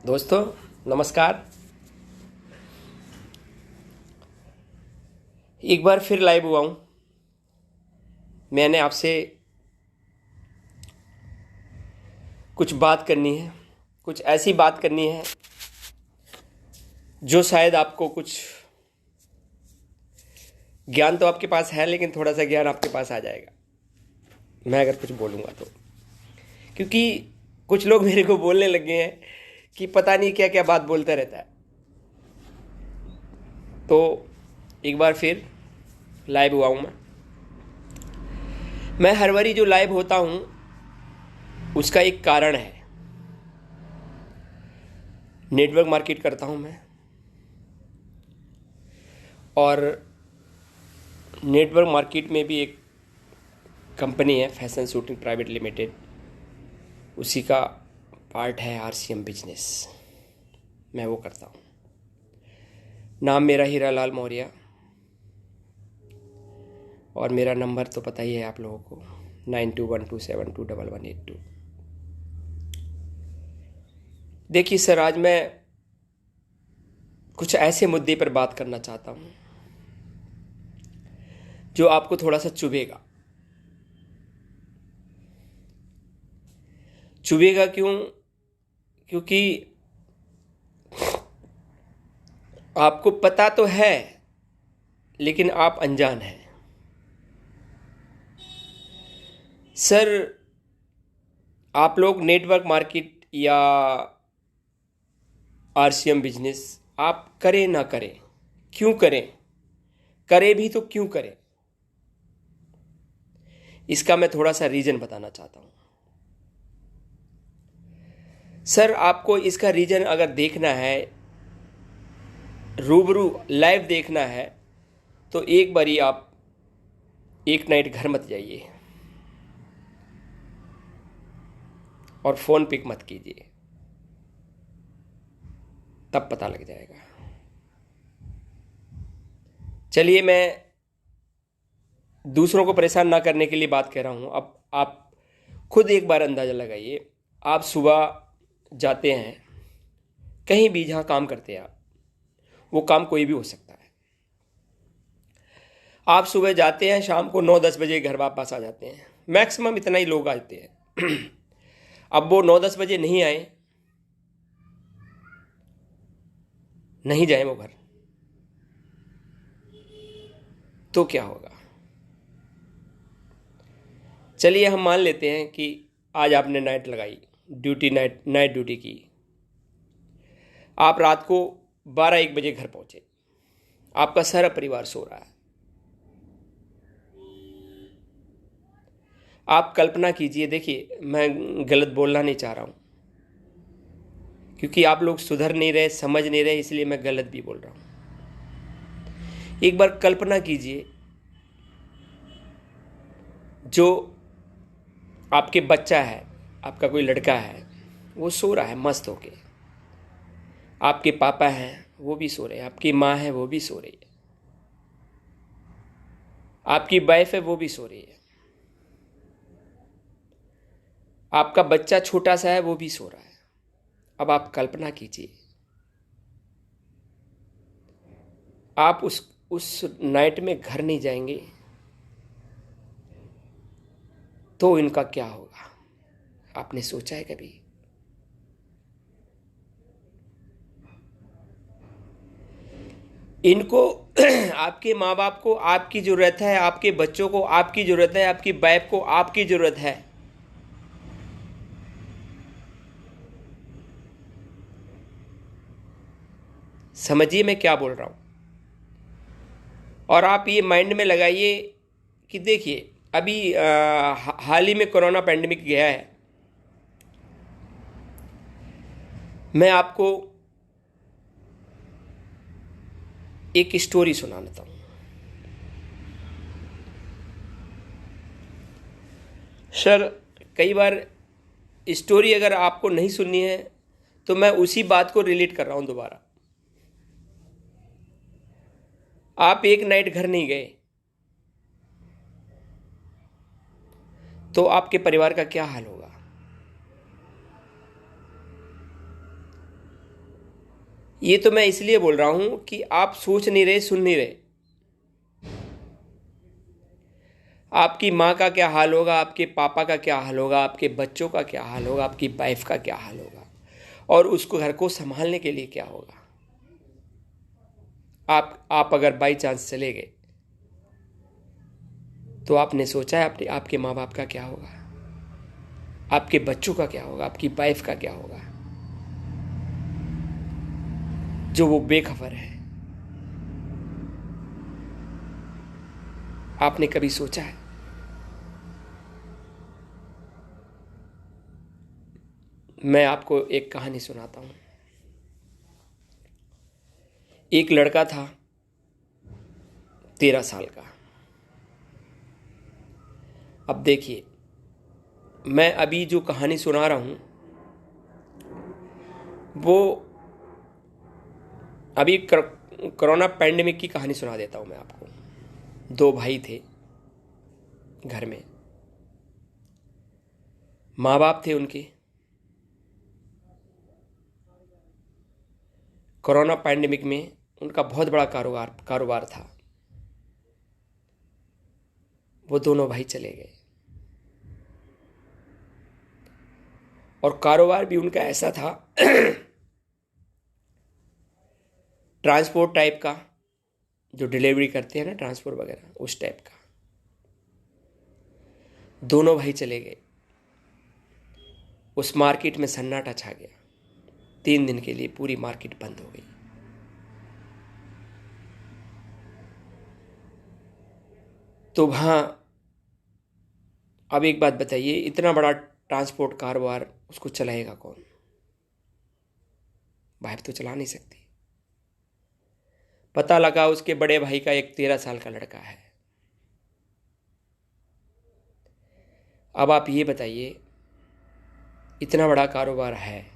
दोस्तों नमस्कार। एक बार फिर लाइव हुआ हूँ। मैंने आपसे कुछ बात करनी है, कुछ ऐसी बात करनी है जो शायद आपको कुछ ज्ञान तो आपके पास है, लेकिन थोड़ा सा ज्ञान आपके पास आ जाएगा मैं अगर कुछ बोलूँगा तो। क्योंकि कुछ लोग मेरे को बोलने लगे हैं कि पता नहीं क्या क्या बात बोलता रहता है। तो एक बार फिर लाइव हुआ हूँ मैं हर बारी जो लाइव होता हूँ उसका एक कारण है। नेटवर्क मार्केट करता हूँ मैं, और नेटवर्क मार्केट में भी एक कंपनी है फैशन शूटिंग प्राइवेट लिमिटेड, उसी का पार्ट है आरसीएम बिजनेस। मैं वो करता हूँ। नाम मेरा हीरालाल मौर्य, और मेरा नंबर तो पता ही है आप लोगों को, 9212721182। देखिए सर, आज मैं कुछ ऐसे मुद्दे पर बात करना चाहता हूँ जो आपको थोड़ा सा चुभेगा। चुभेगा क्यों? क्योंकि आपको पता तो है लेकिन आप अनजान हैं। सर, आप लोग नेटवर्क मार्केट या आरसीएम बिजनेस आप करें ना करें, क्यों करें? करें भी तो क्यों करें? इसका मैं थोड़ा सा रीजन बताना चाहता हूं। सर, आपको इसका रीजन अगर देखना है, रूबरू लाइव देखना है, तो एक बारी आप एक नाइट घर मत जाइए और फोन पिक मत कीजिए, तब पता लग जाएगा। चलिए, मैं दूसरों को परेशान ना करने के लिए बात कह रहा हूं। अब आप खुद एक बार अंदाजा लगाइए। आप सुबह जाते हैं कहीं भी, जहां काम करते हैं आप, वो काम कोई भी हो सकता है। आप सुबह जाते हैं, शाम को 9-10 बजे घर वापस आ जाते हैं। मैक्सिमम इतना ही लोग आते हैं। अब वो 9-10 बजे नहीं आए, नहीं जाए वो घर, तो क्या होगा? चलिए हम मान लेते हैं कि आज आपने नाइट लगाई, ड्यूटी, नाइट ड्यूटी की। आप रात को 12-1 बजे घर पहुंचे, आपका सारा परिवार सो रहा है। आप कल्पना कीजिए, देखिए मैं गलत बोलना नहीं चाह रहा हूं, क्योंकि आप लोग सुधर नहीं रहे, समझ नहीं रहे, इसलिए मैं गलत भी बोल रहा हूं। एक बार कल्पना कीजिए, जो आपके बच्चा है, आपका कोई लड़का है, वो सो रहा है मस्त होके। आपके पापा हैं, वो भी सो रहे हैं। आपकी माँ है, वो भी सो रही है। आपकी वाइफ है, वो भी सो रही है। आपका बच्चा छोटा सा है, वो भी सो रहा है। अब आप कल्पना कीजिए, आप उस नाइट में घर नहीं जाएंगे तो इनका क्या होगा? आपने सोचा है कभी? इनको आपके माँ बाप को आपकी जरूरत है, आपके बच्चों को आपकी जरूरत है, आपकी वाइफ को आपकी जरूरत है। समझिए मैं क्या बोल रहा हूँ। और आप ये माइंड में लगाइए कि देखिए अभी हाल ही में कोरोना पैंडेमिक गया है। मैं आपको एक स्टोरी सुनाता हूँ। सर कई बार स्टोरी अगर आपको नहीं सुननी है तो मैं उसी बात को रिलेट कर रहा हूँ दोबारा। आप एक नाइट घर नहीं गए तो आपके परिवार का क्या हाल होगा। ये तो मैं इसलिए बोल रहा हूं कि आप सोच नहीं रहे, सुन नहीं रहे। आपकी माँ का क्या हाल होगा, आपके पापा का क्या हाल होगा, आपके बच्चों का क्या हाल होगा, आपकी वाइफ का क्या हाल होगा, और उसको घर को संभालने के लिए क्या होगा। आप अगर बाई चांस चले गए तो आपने सोचा है आपके माँ बाप का क्या होगा, आपके बच्चों का क्या होगा, आपकी वाइफ का क्या होगा, जो वो बेखबर है। आपने कभी सोचा है? मैं आपको एक कहानी सुनाता हूं। एक लड़का था 13 साल का। अब देखिए मैं अभी जो कहानी सुना रहा हूं वो अभी कोरोना पैंडेमिक की कहानी सुना देता हूं मैं आपको। दो भाई थे घर में, माँ बाप थे उनके। कोरोना पैंडेमिक में उनका बहुत बड़ा कारोबार था। वो दोनों भाई चले गए और कारोबार भी उनका ऐसा था ट्रांसपोर्ट टाइप का, जो डिलीवरी करते हैं ना ट्रांसपोर्ट वगैरह, उस टाइप का। दोनों भाई चले गए। उस मार्केट में सन्नाटा छा गया। 3 दिन के लिए पूरी मार्केट बंद हो गई। तो वहां अब एक बात बताइए, इतना बड़ा ट्रांसपोर्ट कारोबार उसको चलाएगा कौन? वाइफ तो चला नहीं सकती। पता लगा उसके बड़े भाई का एक 13 साल का लड़का है। अब आप ये बताइए, इतना बड़ा कारोबार है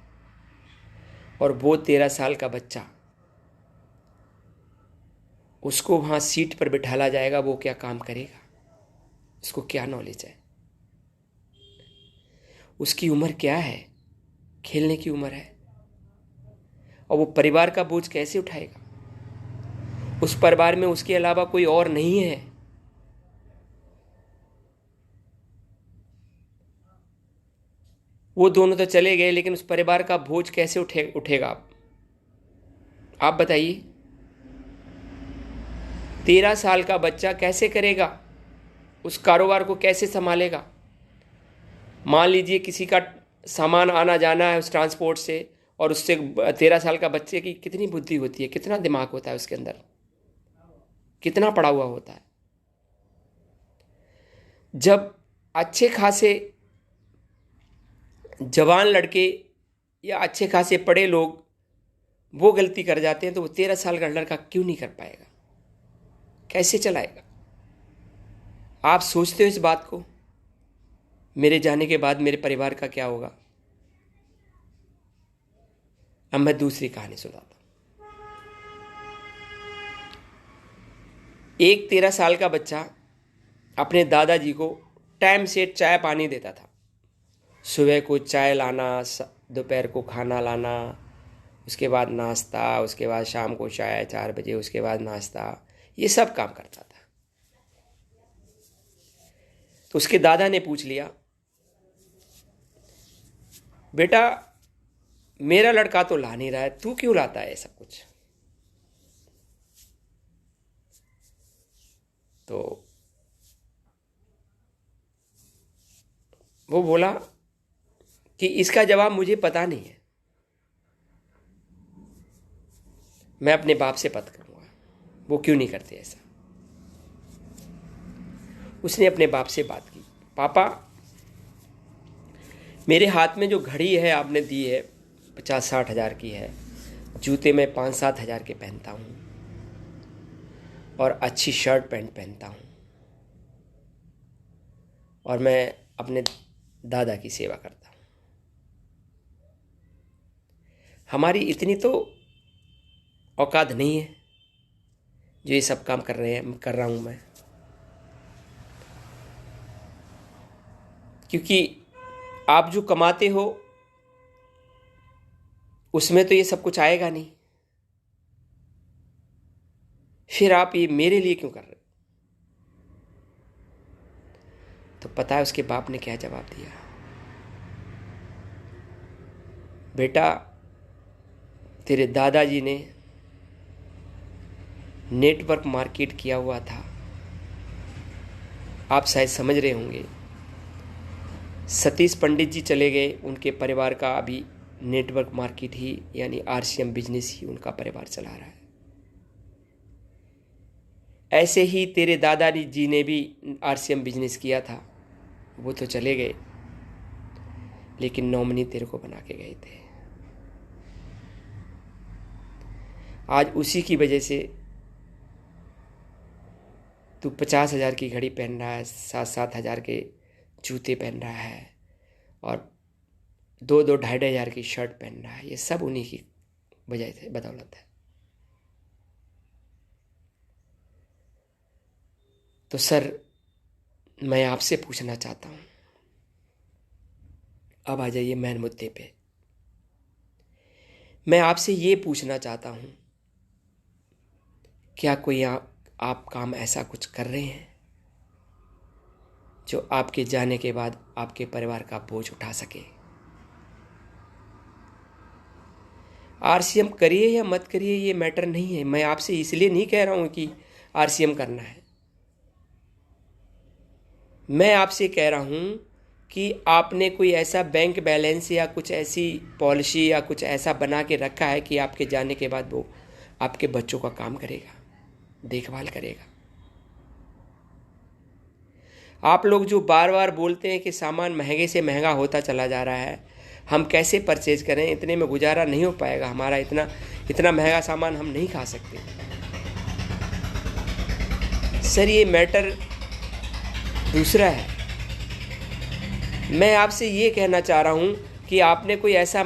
और वो 13 साल का बच्चा, उसको वहां सीट पर बिठाला जाएगा, वो क्या काम करेगा? उसको क्या नॉलेज है? उसकी उम्र क्या है? खेलने की उम्र है। और वो परिवार का बोझ कैसे उठाएगा? उस परिवार में उसके अलावा कोई और नहीं है। वो दोनों तो चले गए, लेकिन उस परिवार का बोझ कैसे उठेगा आप बताइए। 13 साल का बच्चा कैसे करेगा? उस कारोबार को कैसे संभालेगा? मान लीजिए किसी का सामान आना जाना है उस ट्रांसपोर्ट से, और उससे 13 साल का बच्चे की कितनी बुद्धि होती है, कितना दिमाग होता है उसके अंदर, कितना पढ़ा हुआ होता है। जब अच्छे खासे जवान लड़के या अच्छे खासे पढ़े लोग वो गलती कर जाते हैं तो वो 13 साल का लड़का क्यों नहीं कर पाएगा? कैसे चलाएगा? आप सोचते हो इस बात को? मेरे जाने के बाद मेरे परिवार का क्या होगा? अब मैं दूसरी कहानी सुनाता हूं। एक 13 साल का बच्चा अपने दादाजी को टाइम से चाय पानी देता था। सुबह को चाय लाना, दोपहर को खाना लाना, उसके बाद नाश्ता, उसके बाद शाम को चाय 4 बजे, उसके बाद नाश्ता, ये सब काम करता था। तो उसके दादा ने पूछ लिया, बेटा मेरा लड़का तो ला नहीं रहा है, तू क्यों लाता है सब कुछ? तो वो बोला कि इसका जवाब मुझे पता नहीं है, मैं अपने बाप से बात करूँगा, वो क्यों नहीं करते ऐसा। उसने अपने बाप से बात की, पापा मेरे हाथ में जो घड़ी है आपने दी है 50-60 हज़ार की है, जूते मैं 5-7 हज़ार के पहनता हूँ और अच्छी शर्ट पैंट पहनता हूँ और मैं अपने दादा की सेवा करता हूँ। हमारी इतनी तो औकात नहीं है जो ये सब काम कर रहा हूँ मैं, क्योंकि आप जो कमाते हो उसमें तो ये सब कुछ आएगा नहीं, फिर आप ये मेरे लिए क्यों कर रहे हो। तो पता है उसके बाप ने क्या जवाब दिया, बेटा तेरे दादाजी ने नेटवर्क मार्केट किया हुआ था, आप शायद समझ रहे होंगे। सतीश पंडित जी चले गए, उनके परिवार का अभी नेटवर्क मार्केट ही यानी आरसीएम बिजनेस ही उनका परिवार चला रहा है। ऐसे ही तेरे दादाजी जी ने भी आरसीएम बिजनेस किया था, वो तो चले गए, लेकिन नॉमिनी तेरे को बना के गए थे। आज उसी की वजह से तू 50 हज़ार की घड़ी पहन रहा है, 7-7 हज़ार के जूते पहन रहा है और 2-2 ढाई हज़ार की शर्ट पहन रहा है। ये सब उन्हीं की वजह से बदौलत है। तो सर मैं आपसे पूछना चाहता हूँ, अब आ जाइए मेन मुद्दे पे। मैं आपसे ये पूछना चाहता हूँ, क्या कोई आप काम ऐसा कुछ कर रहे हैं जो आपके जाने के बाद आपके परिवार का बोझ उठा सके। आरसीएम करिए या मत करिए ये मैटर नहीं है। मैं आपसे इसलिए नहीं कह रहा हूं कि आरसीएम करना है, मैं आपसे कह रहा हूं कि आपने कोई ऐसा बैंक बैलेंस या कुछ ऐसी पॉलिसी या कुछ ऐसा बना के रखा है कि आपके जाने के बाद वो आपके बच्चों का काम करेगा, देखभाल करेगा। आप लोग जो बार बार बोलते हैं कि सामान महंगे से महंगा होता चला जा रहा है, हम कैसे परचेज करें, इतने में गुजारा नहीं हो पाएगा हमारा, इतना महंगा सामान हम नहीं खा सकते। सर ये मैटर दूसरा है। मैं आपसे ये कहना चाह रहा हूं कि आपने कोई ऐसा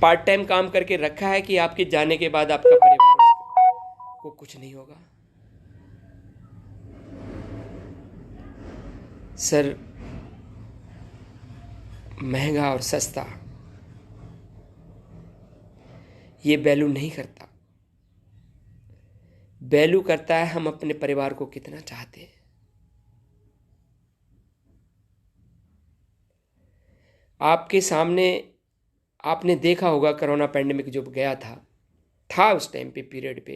पार्ट टाइम काम करके रखा है कि आपके जाने के बाद आपका परिवार को कुछ नहीं होगा। सर महंगा और सस्ता ये वैल्यू नहीं करता, वैल्यू करता है हम अपने परिवार को कितना चाहते हैं। आपके सामने आपने देखा होगा कोरोना पैंडेमिक जो गया था उस टाइम पे पीरियड पे,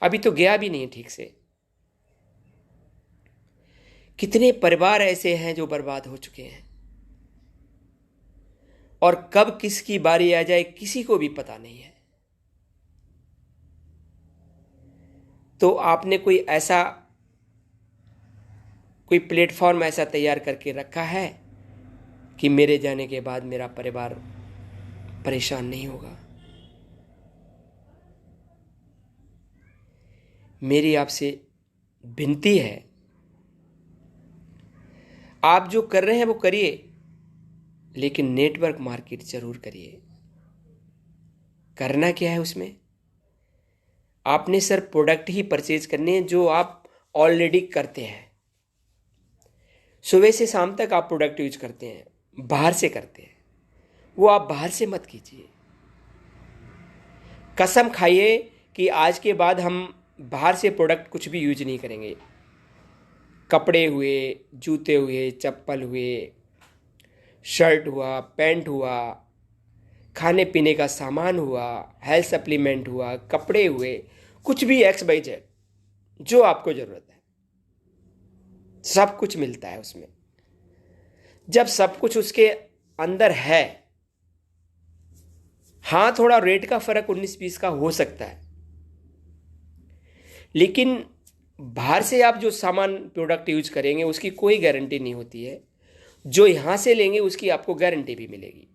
अभी तो गया भी नहीं ठीक से। कितने परिवार ऐसे हैं जो बर्बाद हो चुके हैं और कब किसकी बारी आ जाए किसी को भी पता नहीं है। तो आपने कोई प्लेटफॉर्म ऐसा तैयार करके रखा है कि मेरे जाने के बाद मेरा परिवार परेशान नहीं होगा। मेरी आपसे विनती है, आप जो कर रहे हैं वो करिए, लेकिन नेटवर्क मार्केट जरूर करिए। करना क्या है उसमें, आपने सर प्रोडक्ट ही परचेज करने हैं जो आप ऑलरेडी करते हैं। सुबह से शाम तक आप प्रोडक्ट यूज करते हैं, बाहर से करते हैं, वो आप बाहर से मत कीजिए। कसम खाइए कि आज के बाद हम बाहर से प्रोडक्ट कुछ भी यूज नहीं करेंगे। कपड़े हुए, जूते हुए, चप्पल हुए, शर्ट हुआ, पैंट हुआ, खाने पीने का सामान हुआ, हेल्थ सप्लीमेंट हुआ, कपड़े हुए, कुछ भी XYZ जो आपको जरूरत है सब कुछ मिलता है उसमें। जब सब कुछ उसके अंदर है हाँ, थोड़ा रेट का फर्क 19-20 का हो सकता है, लेकिन बाहर से आप जो सामान प्रोडक्ट यूज करेंगे उसकी कोई गारंटी नहीं होती है। जो यहां से लेंगे उसकी आपको गारंटी भी मिलेगी।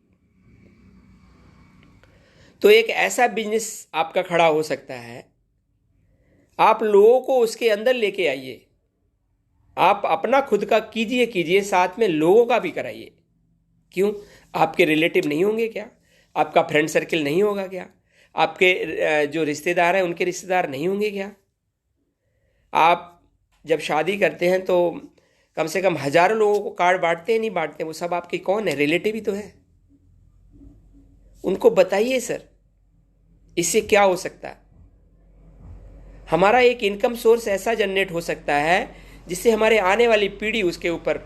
तो एक ऐसा बिजनेस आपका खड़ा हो सकता है, आप लोगों को उसके अंदर लेके आइए। आप अपना खुद का कीजिए, साथ में लोगों का भी कराइए। क्यों? आपके रिलेटिव नहीं होंगे क्या? आपका फ्रेंड सर्किल नहीं होगा क्या? आपके जो रिश्तेदार हैं उनके रिश्तेदार नहीं होंगे क्या? आप जब शादी करते हैं तो कम से कम हजारों लोगों को कार्ड बांटते हैं, नहीं बांटते? वो सब आपके कौन है? रिलेटिव ही तो है। उनको बताइए सर, इससे क्या हो सकता है। हमारा एक इनकम सोर्स ऐसा जनरेट हो सकता है जिससे हमारे आने वाली पीढ़ी उसके ऊपर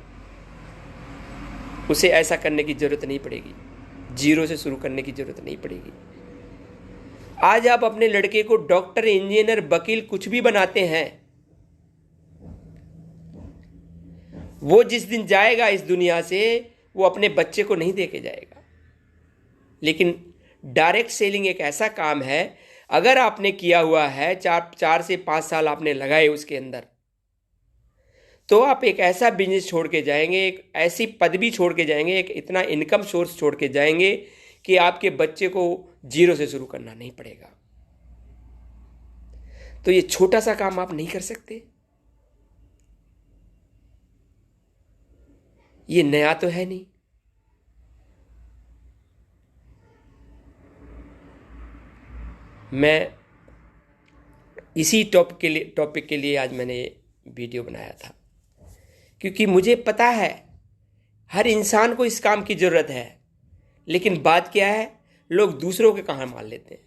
उसे ऐसा करने की जरूरत नहीं पड़ेगी, जीरो से शुरू करने की जरूरत नहीं पड़ेगी। आज आप अपने लड़के को डॉक्टर, इंजीनियर, वकील कुछ भी बनाते हैं, वो जिस दिन जाएगा इस दुनिया से वो अपने बच्चे को नहीं देके जाएगा। लेकिन डायरेक्ट सेलिंग एक ऐसा काम है, अगर आपने किया हुआ है, 4 से 5 साल आपने लगाए उसके अंदर, तो आप एक ऐसा बिजनेस छोड़ के जाएंगे, एक ऐसी पदवी छोड़ के जाएंगे, एक इतना इनकम सोर्स छोड़ के जाएंगे कि आपके बच्चे को जीरो से शुरू करना नहीं पड़ेगा। तो ये छोटा सा काम आप नहीं कर सकते? ये नया तो है नहीं। मैं इसी टॉपिक के लिए आज मैंने वीडियो बनाया था, क्योंकि मुझे पता है हर इंसान को इस काम की जरूरत है। लेकिन बात क्या है, लोग दूसरों के कहाँ मान लेते हैं।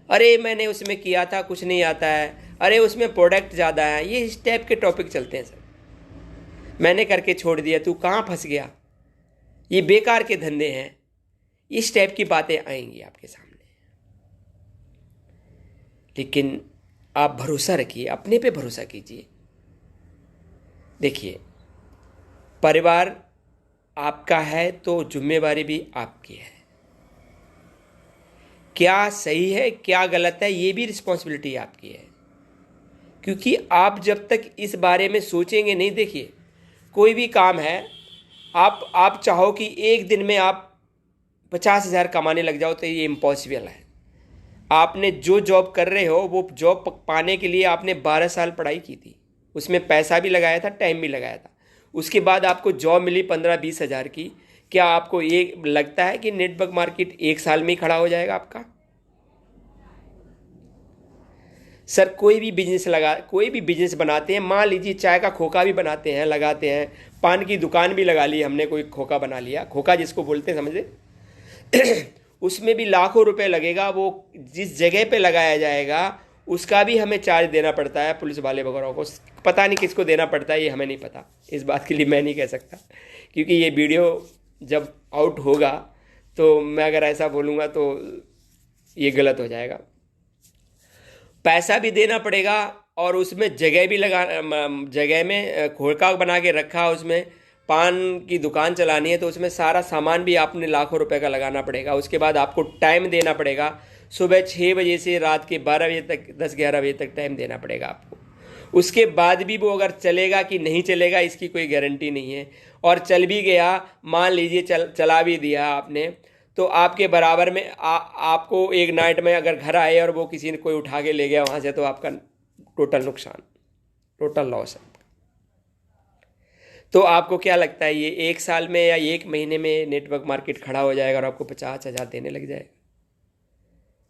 अरे मैंने उसमें किया था, कुछ नहीं आता है, अरे उसमें प्रोडक्ट ज़्यादा है, ये इस टाइप के टॉपिक चलते हैं सर। मैंने करके छोड़ दिया, तू कहाँ फंस गया, ये बेकार के धंधे हैं, इस टाइप की बातें आएंगी आपके सामने। लेकिन आप भरोसा रखिए, अपने पे भरोसा कीजिए। देखिए, परिवार आपका है तो जिम्मेवारी भी आपकी है। क्या सही है क्या गलत है ये भी रिस्पॉन्सिबिलिटी आपकी है, क्योंकि आप जब तक इस बारे में सोचेंगे नहीं। देखिए, कोई भी काम है, आप चाहो कि एक दिन में आप 50,000 कमाने लग जाओ तो ये इम्पॉसिबल है। आपने जो जॉब कर रहे हो वो जॉब पाने के लिए आपने 12 साल पढ़ाई की थी, उसमें पैसा भी लगाया था, टाइम भी लगाया था। उसके बाद आपको जॉब मिली 15-20 हज़ार की। क्या आपको ये लगता है कि नेटवर्क मार्केट एक साल में ही खड़ा हो जाएगा आपका? सर, कोई भी बिजनेस बनाते हैं, मान लीजिए चाय का खोखा भी बनाते हैं, लगाते हैं, पान की दुकान भी लगा ली हमने, कोई खोखा बना लिया, खोखा जिसको बोलते हैं समझे उसमें भी लाखों रुपए लगेगा। वो जिस जगह पे लगाया जाएगा उसका भी हमें चार्ज देना पड़ता है, पुलिस वाले वगैरह को। पता नहीं किसको देना पड़ता है, ये हमें नहीं पता, इस बात के लिए मैं नहीं कह सकता, क्योंकि ये वीडियो जब आउट होगा तो मैं अगर ऐसा बोलूँगा तो ये गलत हो जाएगा। पैसा भी देना पड़ेगा और उसमें जगह भी जगह में खोखा बना के रखा, उसमें पान की दुकान चलानी है तो उसमें सारा सामान भी आपने लाखों रुपए का लगाना पड़ेगा। उसके बाद आपको टाइम देना पड़ेगा, सुबह 6 बजे से रात के 12 बजे तक, 10-11 बजे तक टाइम देना पड़ेगा आपको। उसके बाद भी वो अगर चलेगा कि नहीं चलेगा इसकी कोई गारंटी नहीं है। और चल भी गया, मान लीजिए चला भी दिया आपने, तो आपके बराबर में आपको एक नाइट में अगर घर आए और वो किसी ने कोई उठा के ले गया वहाँ से, तो आपका टोटल नुकसान, टोटल लॉस है। तो आपको क्या लगता है ये 1 साल में या 1 महीने में नेटवर्क मार्केट खड़ा हो जाएगा और आपको 50,000 देने लग जाएगा?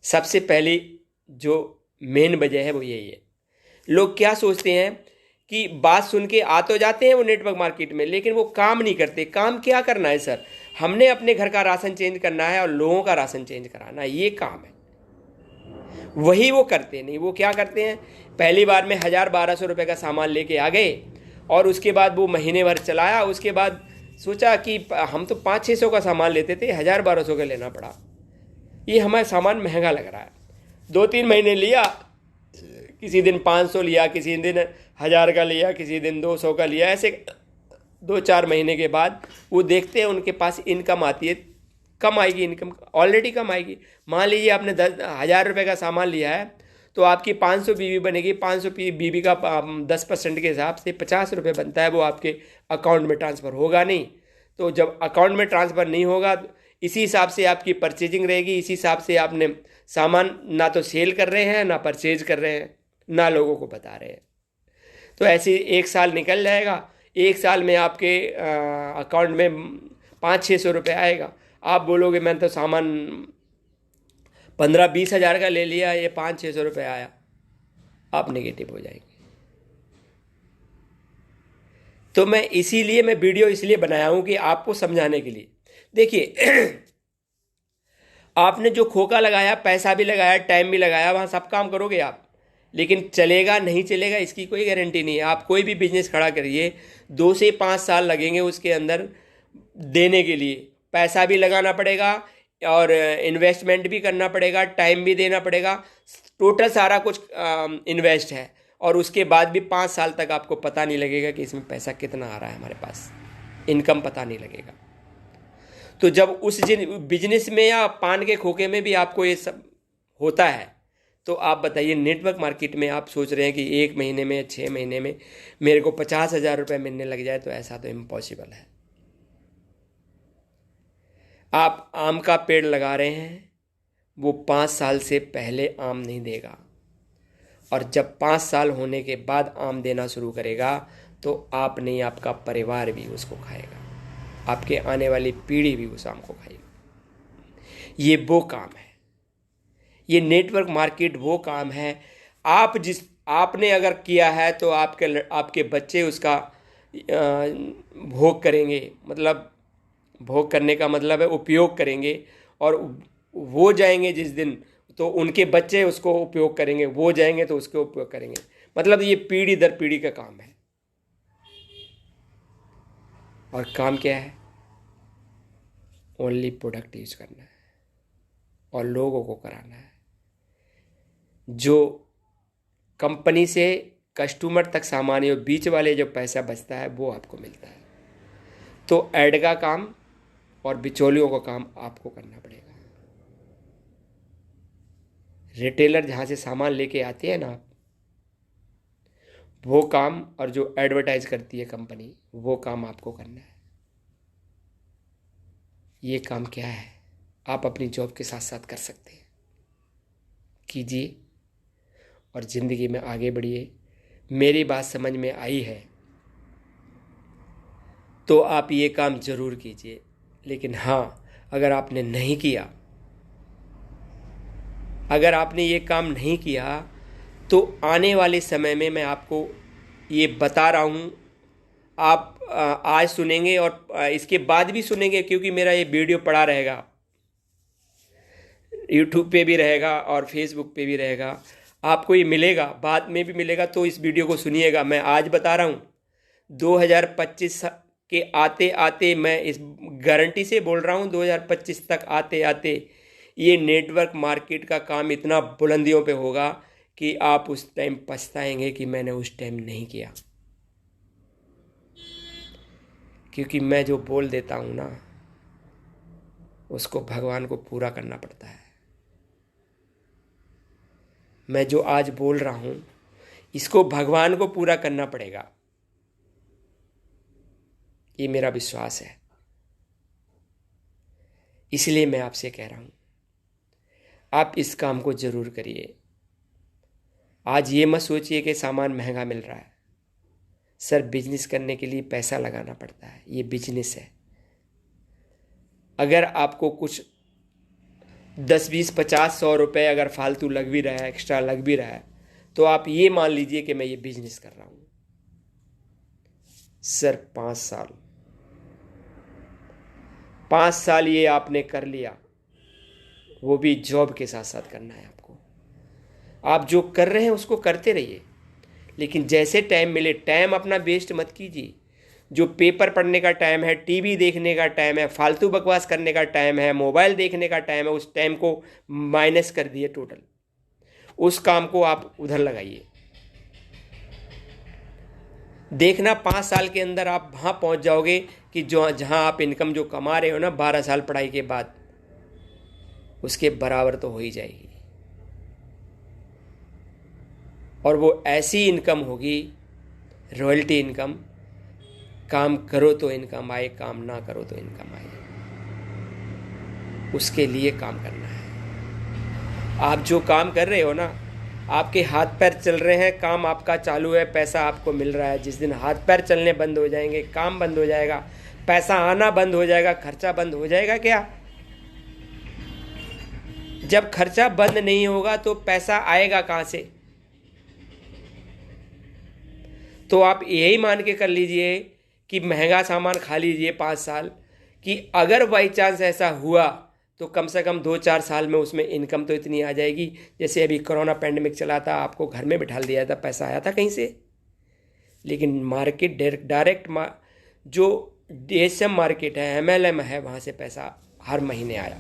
सबसे पहली जो मेन वजह है वो यही है। लोग क्या सोचते हैं कि बात सुन के आ तो जाते हैं वो नेटवर्क मार्केट में, लेकिन वो काम नहीं करते। काम क्या करना है सर? हमने अपने घर का राशन चेंज करना है और लोगों का राशन चेंज कराना है, ये काम है। वही वो करते नहीं। वो क्या करते हैं, पहली बार में 1,000-1,200 रुपये का सामान लेके आ गए और उसके बाद वो महीने भर चलाया। उसके बाद सोचा कि हम तो 500-600 का सामान लेते थे, 1,000-1,200 का लेना पड़ा, ये हमारा सामान महंगा लग रहा है। 2-3 महीने लिया, किसी दिन 500 लिया, किसी दिन 1,000 का लिया, किसी दिन 200 का लिया। ऐसे 2-4 महीने के बाद वो देखते हैं उनके पास इनकम आती है कम आएगी इनकम, ऑलरेडी कम आएगी। मान लीजिए आपने 10,000 रुपये का सामान लिया है, तो आपकी 500 बीबी बनेगी। 500 बीबी का 10% के हिसाब से 50 रुपये बनता है, वो आपके अकाउंट में ट्रांसफ़र होगा नहीं। तो जब अकाउंट में ट्रांसफ़र नहीं होगा, इसी हिसाब से आपकी परचेजिंग रहेगी, इसी हिसाब से आपने सामान ना तो सेल कर रहे हैं, ना परचेज कर रहे हैं, ना लोगों को बता रहे हैं। तो ऐसे 1 साल निकल जाएगा, 1 साल में आपके अकाउंट में 500-600 रुपये आएगा। आप बोलोगे मैंने तो सामान 15-20 हज़ार का ले लिया, ये 500-600 रुपये आया, आप नेगेटिव हो जाएंगे। तो मैं वीडियो इसलिए बनाया हूं कि आपको समझाने के लिए। देखिए आपने जो खोखा लगाया, पैसा भी लगाया, टाइम भी लगाया, वहाँ सब काम करोगे आप, लेकिन चलेगा नहीं चलेगा इसकी कोई गारंटी नहीं है। आप कोई भी बिजनेस खड़ा करिए, 2 से 5 साल लगेंगे उसके अंदर देने के लिए। पैसा भी लगाना पड़ेगा और इन्वेस्टमेंट भी करना पड़ेगा, टाइम भी देना पड़ेगा, टोटल सारा कुछ इन्वेस्ट है। और उसके बाद भी 5 साल तक आपको पता नहीं लगेगा कि इसमें पैसा कितना आ रहा है हमारे पास, इनकम पता नहीं लगेगा। तो जब उस बिजनेस में या पान के खोखे में भी आपको ये सब होता है, तो आप बताइए नेटवर्क मार्केट में आप सोच रहे हैं कि 1 महीने में, 6 महीने में मेरे को 50,000 रुपये मिलने लग जाए, तो ऐसा तो इम्पॉसिबल है। आप आम का पेड़ लगा रहे हैं, वो 5 साल से पहले आम नहीं देगा, और जब 5 साल होने के बाद आम देना शुरू करेगा, तो आप नहीं, आपका परिवार भी उसको खाएगा, आपके आने वाली पीढ़ी भी उस आम को खाएगी। ये वो काम है, ये नेटवर्क मार्केट वो काम है। आपने अगर किया है तो आपके बच्चे उसका भोग करेंगे, मतलब भोग करने का मतलब है उपयोग करेंगे, और वो जाएंगे जिस दिन, तो उनके बच्चे उसको उपयोग करेंगे, वो जाएंगे तो उसको उपयोग करेंगे। मतलब ये पीढ़ी दर पीढ़ी का काम है। और काम क्या है? ओनली प्रोडक्ट यूज करना है और लोगों को कराना है। जो कंपनी से कस्टमर तक सामान या बीच वाले जो पैसा बचता है वो आपको मिलता है। तो ऐड का काम और बिचौलियों का काम आपको करना पड़ेगा। रिटेलर जहाँ से सामान लेके आते हैं ना आप, वो काम, और जो एडवर्टाइज करती है कंपनी, वो काम आपको करना है। ये काम क्या है? आप अपनी जॉब के साथ साथ कर सकते हैं, कीजिए और ज़िंदगी में आगे बढ़िए। मेरी बात समझ में आई है तो आप ये काम ज़रूर कीजिए। लेकिन हाँ, अगर आपने नहीं किया, अगर आपने ये काम नहीं किया, तो आने वाले समय में मैं आपको ये बता रहा हूँ, आप आज सुनेंगे और इसके बाद भी सुनेंगे, क्योंकि मेरा ये वीडियो पड़ा रहेगा, यूट्यूब पे भी रहेगा और फेसबुक पे भी रहेगा, आपको ये मिलेगा, बाद में भी मिलेगा। तो इस वीडियो को सुनिएगा। मैं आज बता रहा हूँ, 2025 के आते आते, मैं इस गारंटी से बोल रहा हूँ, 2025 तक आते आते ये नेटवर्क मार्केट का काम इतना बुलंदियों पे होगा कि आप उस टाइम पछताएंगे कि मैंने उस टाइम नहीं किया। क्योंकि मैं जो बोल देता हूँ ना, उसको भगवान को पूरा करना पड़ता है। मैं जो आज बोल रहा हूँ, इसको भगवान को पूरा करना पड़ेगा, ये मेरा विश्वास है। इसलिए मैं आपसे कह रहा हूँ, आप इस काम को जरूर करिए। आज ये मत सोचिए कि सामान महंगा मिल रहा है। सर, बिजनेस करने के लिए पैसा लगाना पड़ता है, ये बिजनेस है। अगर आपको कुछ 10, 20, 50, 100 रुपये अगर फालतू लग भी रहा है, एक्स्ट्रा लग भी रहा है, तो आप ये मान लीजिए कि मैं ये बिजनेस कर रहा हूँ। सर 5 साल ये आपने कर लिया, वो भी जॉब के साथ साथ करना है आपको। आप जो कर रहे हैं उसको करते रहिए, लेकिन जैसे टाइम मिले, टाइम अपना वेस्ट मत कीजिए। जो पेपर पढ़ने का टाइम है, टीवी देखने का टाइम है, फालतू बकवास करने का टाइम है, मोबाइल देखने का टाइम है, उस टाइम को माइनस कर दिए टोटल। उस काम को आप उधर लगाइए। देखना 5 साल के अंदर आप वहाँ पहुँच जाओगे कि जो जहाँ आप इनकम जो कमा रहे हो ना 12 साल पढ़ाई के बाद, उसके बराबर तो हो ही जाएगी। और वो ऐसी इनकम होगी, रॉयल्टी इनकम, काम करो तो इनकम आए, काम ना करो तो इनकम आए, उसके लिए काम करना है। आप जो काम कर रहे हो ना, आपके हाथ पैर चल रहे हैं, काम आपका चालू है, पैसा आपको मिल रहा है। जिस दिन हाथ पैर चलने बंद हो जाएंगे, काम बंद हो जाएगा, पैसा आना बंद हो जाएगा, खर्चा बंद हो जाएगा क्या? जब खर्चा बंद नहीं होगा तो पैसा आएगा कहां से? तो आप यही मान के कर लीजिए कि महंगा सामान खा लीजिए 5 साल, कि अगर बाई चांस ऐसा हुआ तो कम से कम 2-4 साल में उसमें इनकम तो इतनी आ जाएगी। जैसे अभी कोरोना पैंडेमिक चला था, आपको घर में बिठा दिया था, पैसा आया था कहीं से? लेकिन मार्केट डायरेक्ट जो डीएसएम मार्केट है, एमएलएम है, वहां से पैसा हर महीने आया।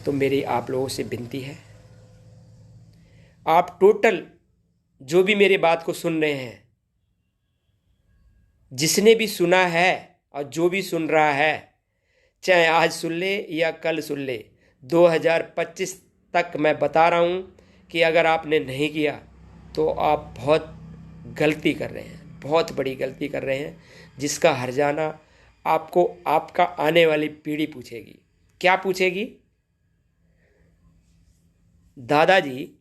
तो मेरी आप लोगों से विनती है, आप टोटल जो भी मेरी बात को सुन रहे हैं, जिसने भी सुना है और जो भी सुन रहा है, चाहे आज सुन ले या कल सुन ले, 2025 तक मैं बता रहा हूं कि अगर आपने नहीं किया तो आप बहुत गलती कर रहे हैं, बहुत बड़ी गलती कर रहे हैं, जिसका हर्जाना आपको आपका आने वाली पीढ़ी पूछेगी। क्या पूछेगी? दादाजी,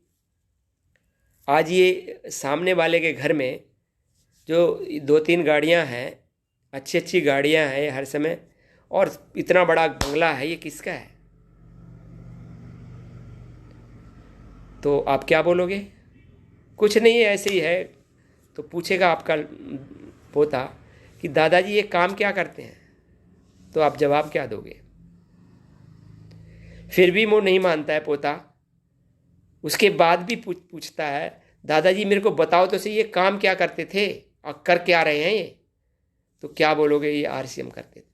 आज ये सामने वाले के घर में जो 2-3 गाड़ियां हैं, अच्छी अच्छी गाड़ियां हैं हर समय, और इतना बड़ा बंगला है, ये किसका है? तो आप क्या बोलोगे? कुछ नहीं है, ऐसे ही है। तो पूछेगा आपका पोता कि दादाजी ये काम क्या करते हैं? तो आप जवाब क्या दोगे? फिर भी वो नहीं मानता है पोता, उसके बाद भी पूछता है, दादाजी मेरे को बताओ तो सही, ये काम क्या करते थे और कर क्या रहे हैं ये? तो क्या बोलोगे? ये आरसीएम करते थे।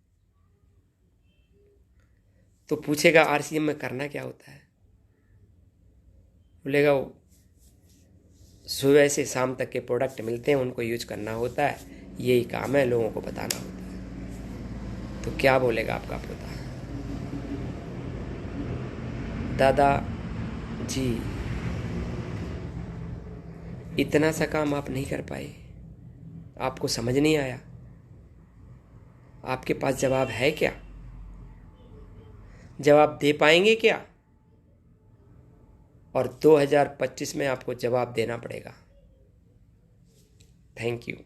तो पूछेगा आरसीएम में करना क्या होता है? बोलेगा वो सुबह से शाम तक के प्रोडक्ट मिलते हैं, उनको यूज करना होता है, यही काम है, लोगों को बताना होता है। तो क्या बोलेगा आपका पोता? दादा जी, इतना सा काम आप नहीं कर पाए, आपको समझ नहीं आया, आपके पास जवाब है क्या? जवाब दे पाएंगे क्या? और 2025 में आपको जवाब देना पड़ेगा। Thank you.